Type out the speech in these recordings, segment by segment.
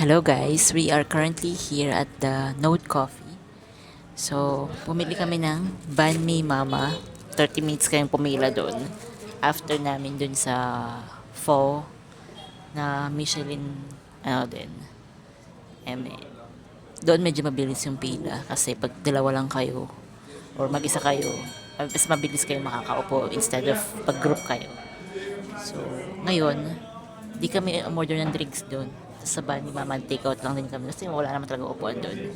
Hello guys, we are currently here at the Note Coffee. So, pumili kami ng Banh Mi Mama. 30 minutes kayong pumila doon. After namin doon sa Pho na Michelin, din. Doon medyo mabilis yung pila kasi pag dalawa lang kayo or mag-isa kayo, mas mabilis kayo makakaupo instead of pag group kayo. So, ngayon, di kami umorder ng drinks doon. Sa Bani Mama, take out lang din kami kasi wala naman talaga upuan doon.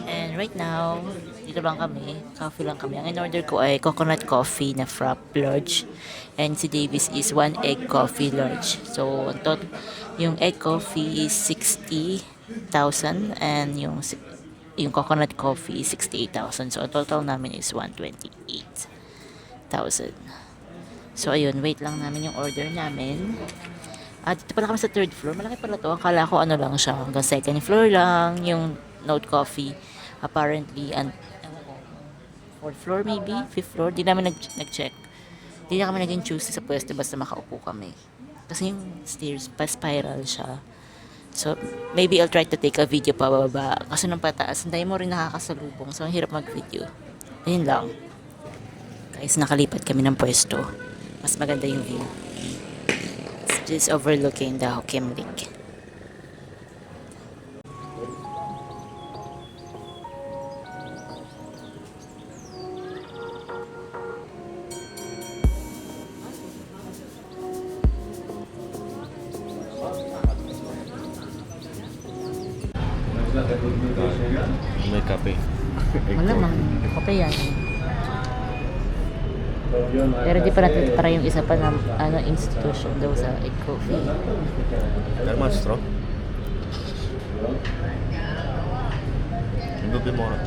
And right now, dito lang kami, coffee lang kami. Ang in-order ko ay coconut coffee na frap large. And si Davis is 1 egg coffee large. So, yung egg coffee is 60,000 and yung coconut coffee is 68,000. So, ang total namin is 128,000. So, ayun, wait lang namin yung order namin. Dito pala kami sa third floor. Malaki pala to. Akala ko ano lang siya. Hanggang second floor lang yung Note Coffee. Apparently, fourth floor maybe? Fifth floor? Di namin nag-check. Di na kami naging choose sa pwesto basta makaupo kami. Kasi yung stairs, pa-spiral siya. So, maybe I'll try to take a video pa baba. Kasi nung pataas, hindi mo rin nakakasalubong. So, ang hirap mag-video. Ayun lang. Guys, nakalipat kami ng pwesto. Mas maganda yung view. Just overlooking the Hokkien Lake. May kape. Malamang, kape yan. Pero di pa natin para yung isa pa na institution daw sa egg coffee. Meron mga straw? Indubi mo nga.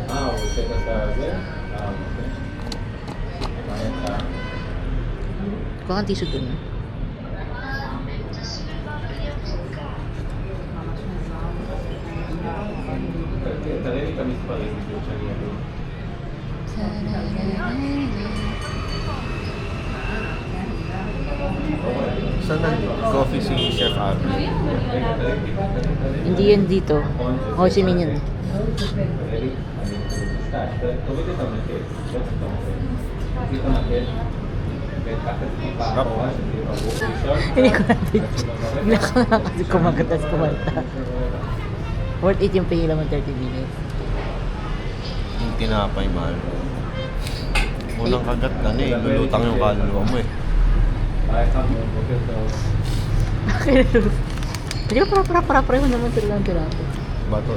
Kuha kang tissue dun. Saan nag-coffee si Chef Apron? Hindi yan dito. Ho Chi Minh yan. Hindi ko natin. Hindi ko na kasi kumagat at kumanta. Worth it yung pahila mo 30 minutes. Yung tinapay, mahal. Unang kagat ka na eh. Lulutang yung kaluluwa mo eh. Hindi ba para-para-para mo naman sila ng tirapo? Bato.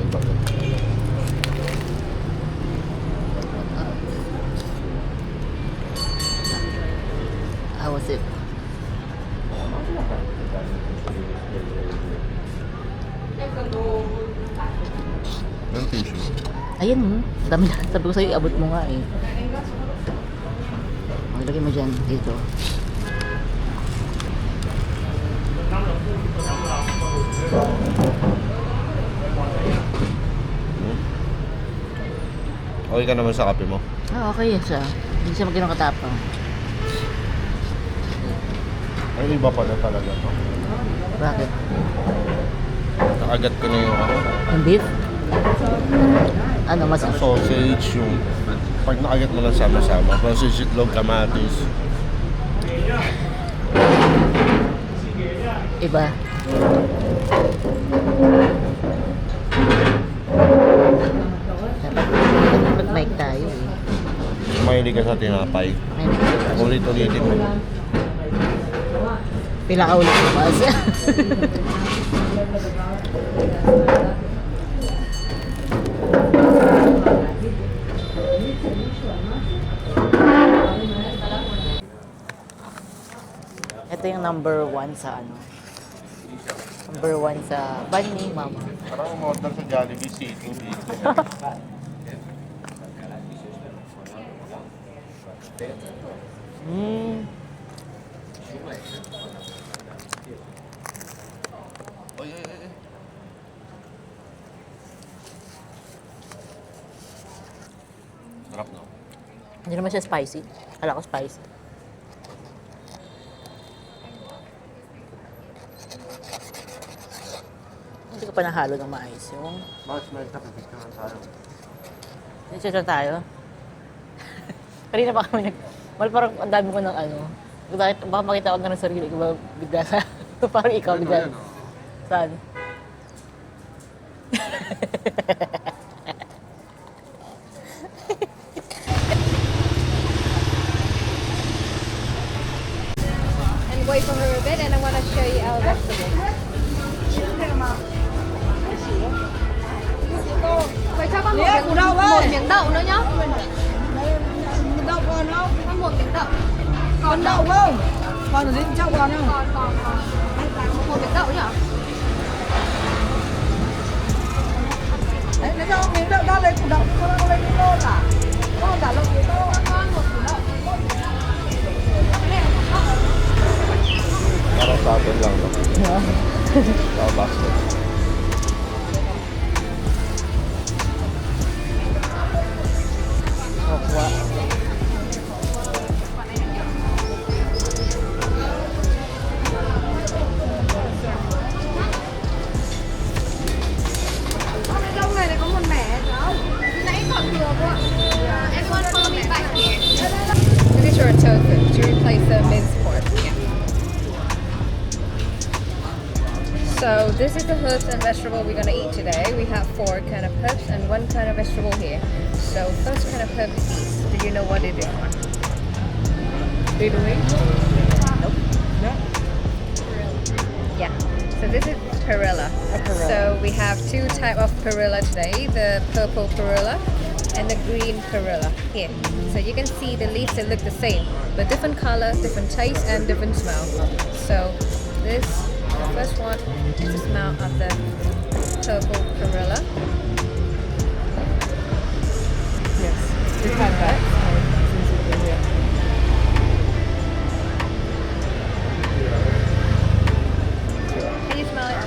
How was it? Yung tissue. Ayun mo. Sabi ko sa'yo, abot mo nga eh. Lagay mo dyan, dito. Okay ka naman sa kape mo? Okay yan siya. Hindi siya magiging katapang. Ay, iba pala talaga to. Bakit? Nakagat ko na yung ano. Yung beef? Ano, mas... Yung sausage, yung... Pag nakagat mo lang sama-sama. Sausage, itlog, kamatis. Iba. Dapat mag-mic tayo eh. Mahilig ka sa tinapay. Ulit-ulitin mo. Pila ka ulit bukas. Ito yung number 1 sa ano. Number 1 sa Banh Mi Mama. Parang umorder sa Jollibee City. Sarap no? Hindi naman siya spicy. Kala ko spicy. Hindi ko pa nahalo ng maayos yung... Bakit may kapipicturean tayo? Nag-chat na tayo. Kanina pa kami nag... Mal, parang ang dami ko ng ano. Baka makita ko na ng sarili ko ba bigla sa... parang ikaw bigla. Ano yan, oh? Saan? And wait for her a bit, and I want to show you our vegetables. Vậy cho con một miếng đậu nữa nhá. Đậu còn không? Con một miếng đậu. Còn đậu không? Còn ở bên trong còn không? Còn. Một miếng đậu nhỉ? Đấy, nó cho miếng đậu, lấy củ đậu, con lấy cái đô cả. Con cả lông cái đô. Con một củ đậu. Para sa atin lang, no? Starbucks lang. Okwa. Trong này có một mẻ cháu. Nãy còn thừa quá. Everyone follow me back here. This is your tofu to replace the minced pork. Yeah. So this is the herbs and vegetable we're gonna eat today. We have 4 kind of herbs and 1 kind of vegetable here. So first kind of herb is these. Do you know what it is? Nope. No. Yeah. So this is perilla. Perilla. So we have 2 type of perilla today, the purple perilla and the green perilla here. So you can see the leaves, they look the same, but different color, different taste and different smell. So this, the first one is the smell of the purple perilla. Yes. We've had that since we've been here. Can you smell it?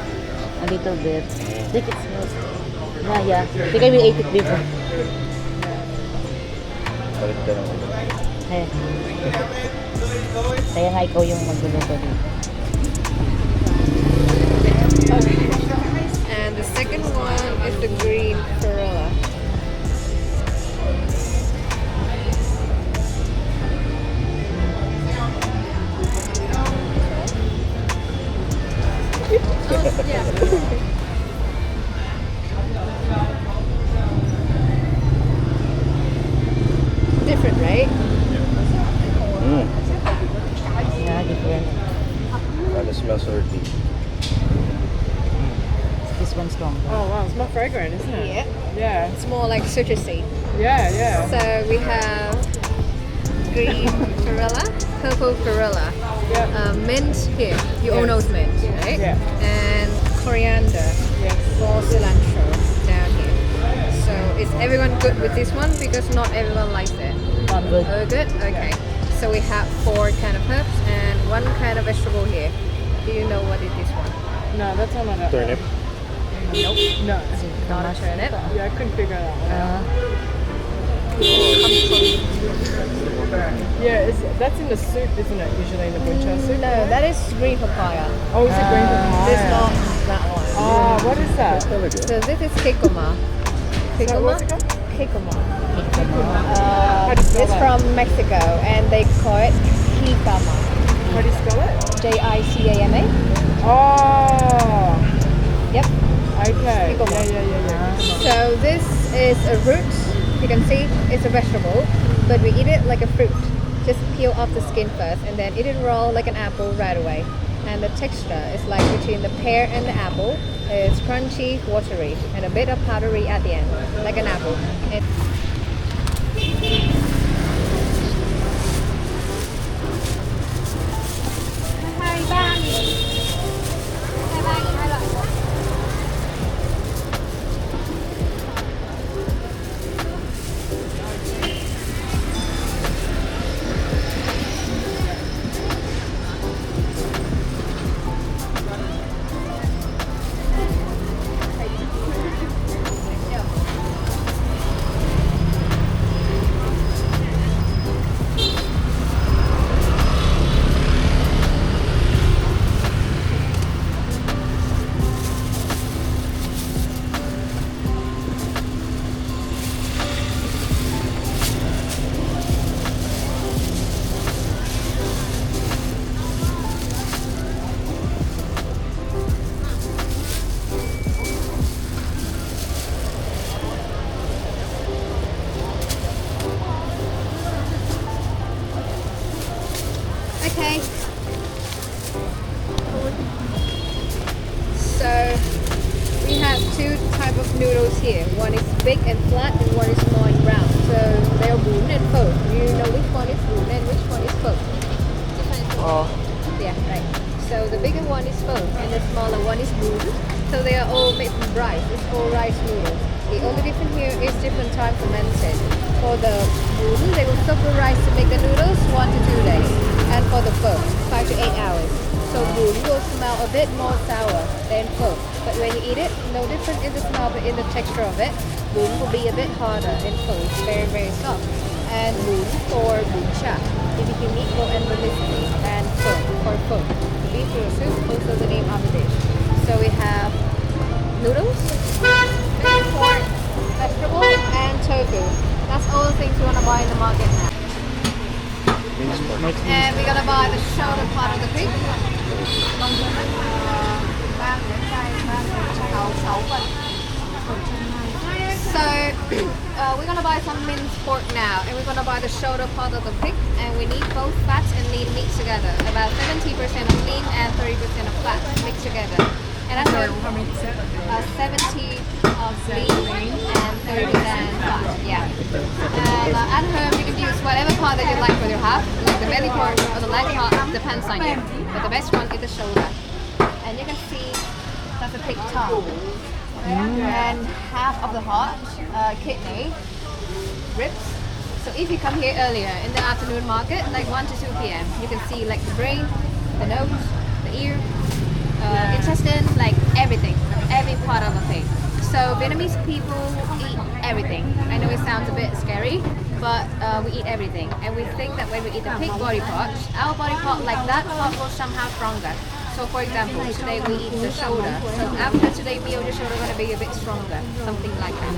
A little bit. I think it smells... Yeah. I think I will eat it before. Balik ka lang ulit. Eh. Kaya nga ikaw yung magluluto dito. And the second one is the green perilla. Different, right? Yeah, different. Kind of smells earthy. This one's stronger. Oh wow, it's more fragrant, isn't it? Yeah. Yeah. It's more like citrusy. Yeah. So we have green perilla, purple perilla, Yeah. mint here. You all know mint, right? Yeah. And coriander, Yes. or cilantro down here. So is everyone good with this one? Because not everyone likes it. Not good. Oh, good? Okay. So we have 4 kind of herbs and 1 kind of vegetable here. Do you know what is this one? No, that's not a... Turnip. Nope. No. Not a turnip. Yeah, I couldn't figure that one out. Yeah, that's in the soup, isn't it? Usually in the buncha soup. No, that is green papaya. Oh, is it green papaya? This not that one. Oh, what is that? So this is kikoma. So what's it called? Kikoma. How do you spell It's that? from Mexico and they call it jicama. How do you spell it? Jicama. Oh, Yep. okay. Kikoma. Yeah. So this is a root. You can see it's a vegetable, but we eat it like a fruit. Just peel off the skin first and then eat it raw like an apple right away. And the texture is like between the pear and the apple. It's crunchy, watery, and a bit of powdery at the end, like an apple. type of noodles here. One is big and flat, and one is small and round. So they are bún and pho. You know which one is bún and which one is pho? Oh. Yeah, right. So the bigger one is pho, and the smaller one is bún. So they are all made from rice. It's all rice noodles. The only difference here is different time fermented. For the bún, they will soak the rice to make the noodles 1 to 2 days, and for the pho, 5 to 8 hours. So bún will smell a bit more sour than pho, but when you eat it, no difference in the smell, but in the texture of it. Bún will be a bit harder than pho. It's very, very soft. And bún for bún cha, BBQ meatball and vermicelli, and pho for pho. Beef noodle soup, also the name of the dish. So we have noodles, pork, vegetable, and tofu. That's all the things you want to buy in the market now. And we're gonna buy the shoulder part of the pig. So we're gonna buy some minced pork now, and we're gonna buy the shoulder part of the pig, and we need both fat and lean mixed together. About 70% of lean and 30% of fat mixed together. And that's how many percent? 70 of lean and 30% fat. Yeah. And at home you can use whatever part that you like for your half, like the belly part or the leg part, depends on you. But the best one is the shoulder. And you can see that's a pig tongue. And half of the heart, kidney, ribs. So if you come here earlier in the afternoon market, like 1 to 2 p.m., you can see like the brain, the nose, the ear, intestine, like everything, every part of the pig. So Vietnamese people eat everything. I know it sounds a bit scary, but we eat everything. And we think that when we eat the pig body part, our body part like that part will somehow stronger. So for example, today we eat the shoulder. So after today's meal, the shoulder gonna be a bit stronger, something like that.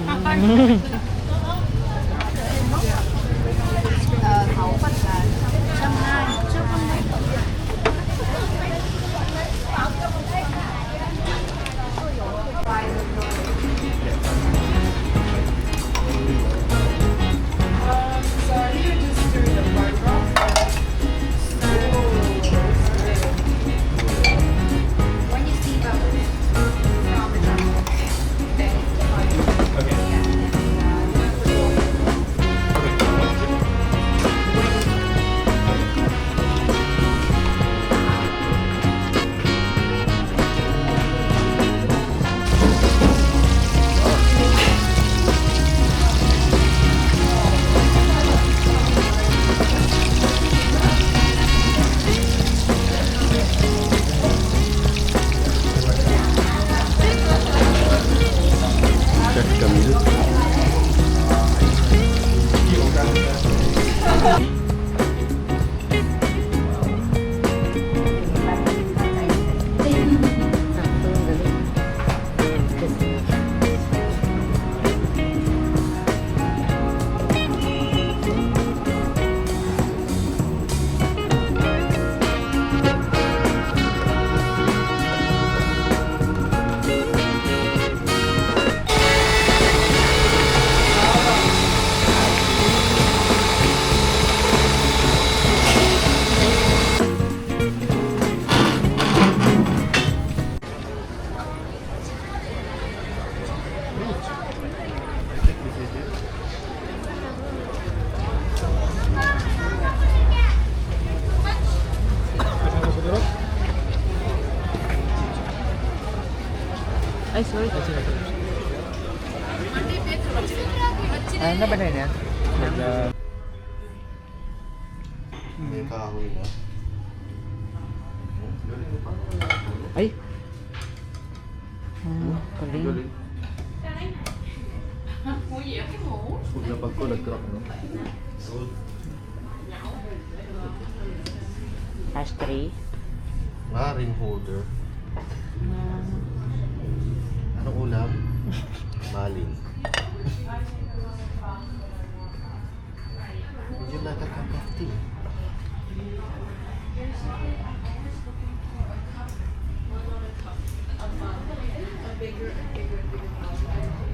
Khẩu phần là 120 chứ không phải. Ay, sorry. Ano ba na yan? May kahoy na. Ay. Galing. Huwag na pag ko nag-crack, no? Ashtray. Ring holder. Anong ulam? Maling. Would you like a cup of tea?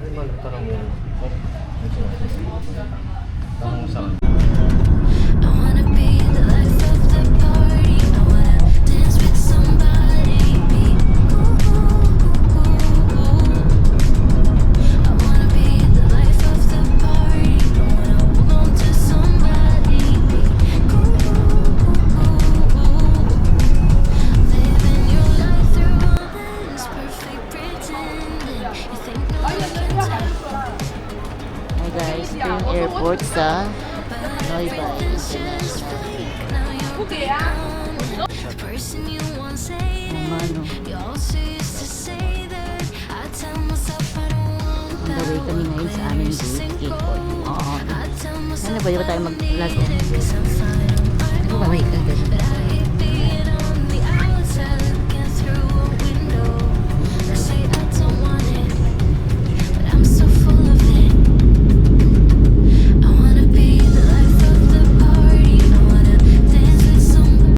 Ay, malang parang mo. Tanong mo sa akin. I wanna be the life of the party. I wanna dance with somebody. Be ooh, ooh, ooh, ooh. airport sa Hanoi ba? The person you once hated. Ano? You also used to say that. I tell myself I don't want On the that. way kami ngayon sa aming date. Oo. I tell myself Ano ba? Di ba tayo mag-last? cause I'm fine on my Ano ba? Wait.